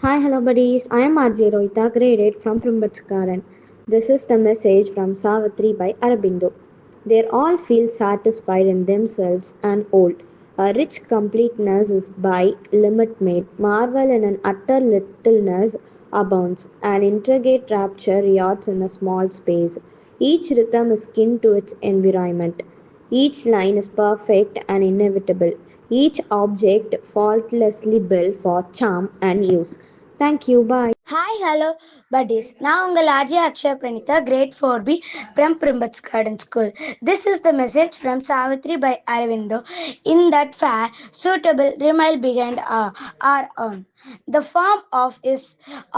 Hi, hello buddies. I am RJ Rohita, grade 8 from Primbatskaran. This is the message from Savitri by Arabindo. They all feel satisfied in themselves and old. A rich completeness is by limit made. Marvel in an utter littleness abounds. An intricate rapture yachts in a small space. Each rhythm is kin to its environment. Each line is perfect and inevitable. Each object faultlessly built for charm and use. Thank you. Bye. Hi hello buddies. நான் உங்கள் RJ Akshay Praneetha grade 4B from Primbats Garden School. This is the message from Savitri by Aravindo. In that fair, suitable remail behind our own. The form of is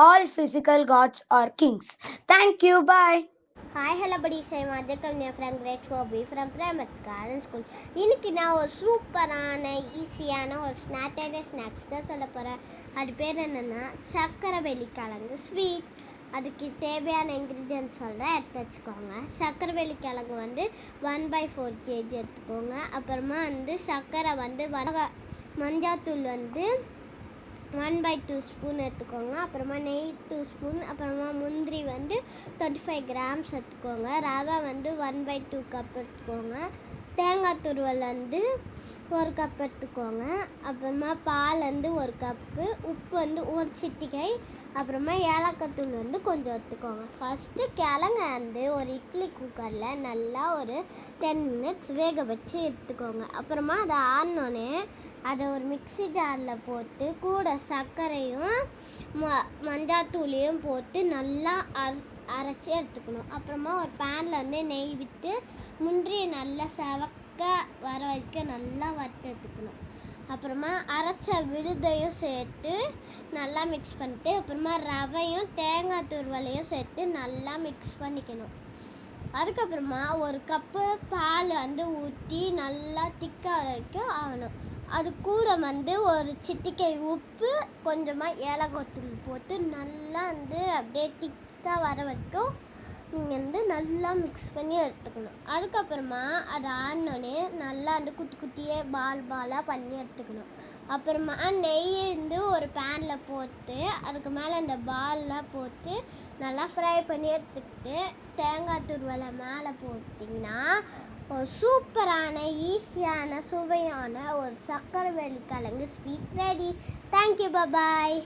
all physical gods or kings. Thank you. Bye. Hi hello buddies, I'm Ajay Kavnya from grade 4B from Primats Garden School. இன்னைக்கு நான் ஒரு சூப்பரான ஈஸியான ஒரு snacks தான் சொல்ல போகிறேன். அது பேர் என்னென்னா சக்கரவள்ளி கிழங்கு ஸ்வீட். அதுக்கு தேவையான இன்க்ரீடியன்ட் சொல்கிறேன், எடுத்து வச்சுக்கோங்க. சக்கரவள்ளி கிழங்கு 1/4 kg எடுத்துக்கோங்க. அப்புறமா சர்க்கரை மஞ்சாத்தூள் 1/2 ஸ்பூன் எடுத்துக்கோங்க. அப்புறமா நெய் 2 ஸ்பூன். அப்புறமா முந்திரி 25 கிராம்ஸ் எடுத்துக்கோங்க. ரவை 1/2 கப் எடுத்துக்கோங்க. தேங்காய் துருவல் 1 கப் எடுத்துக்கோங்க. அப்புறமா பால் 1 கப்பு. உப்பு 1 சிட்டிகை. அப்புறமா ஏலக்காய் தூள் கொஞ்சம் எடுத்துக்கோங்க. ஃபஸ்ட்டு கிழங்கு ஒரு இட்லி குக்கரில் நல்லா ஒரு 10 மினிட்ஸ் வேக வச்சு எடுத்துக்கோங்க. அப்புறமா அதை ஆறினோன்னே அதை ஒரு மிக்ஸி ஜாரில் போட்டு கூட சர்க்கரையும் மஞ்சாத்தூளையும் போட்டு நல்லா அரைச்சி எடுத்துக்கணும். அப்புறமா ஒரு பேனில் நெய் விட்டு முந்திரியை நல்லா செவக்க வர வரைக்கும் நல்லா வறுத்து எடுத்துக்கணும். அப்புறமா அரைச்ச விழுதையும் சேர்த்து நல்லா மிக்ஸ் பண்ணிட்டு அப்புறமா ரவையும் தேங்காய் துருவலையும் சேர்த்து நல்லா மிக்ஸ் பண்ணிக்கணும். அதுக்கப்புறமா 1 கப்பு பால் ஊற்றி நல்லா திக்காக வரைக்கும் ஆகணும். அது கூட ஒரு சிட்டிகை உப்பு, கொஞ்சமாக ஏலக்காய் தூள் போட்டு நல்லா அப்படியே திக்காக வர வரைக்கும் நீங்கள் நல்லா மிக்ஸ் பண்ணி எடுத்துக்கணும். அதுக்கப்புறமா அதை ஆனோடனே நல்லா குட்டி குட்டியே பாலாக பண்ணி எடுத்துக்கணும். அப்புறமா நெய் ஒரு பேனில் போட்டு அதுக்கு மேலே அந்த பால்லாம் போட்டு நல்லா ஃப்ரை பண்ணி எடுத்துக்கிட்டு தேங்காய் துருவலை மேலே போட்டிங்கன்னா ஒரு சூப்பரான ஈஸியான சுவையான ஒரு சக்கரவள்ளி கிழங்கு ஸ்வீட் ரெடி. தேங்க்யூ, பாய்.